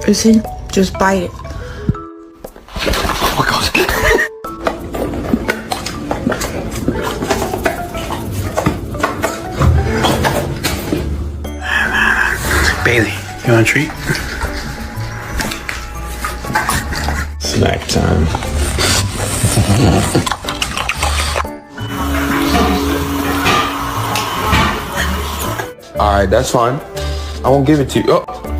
You see? Just bite it. Oh my God. Bailey, you want a treat? Snack time. All right, that's fine. I won't give it to you. Oh.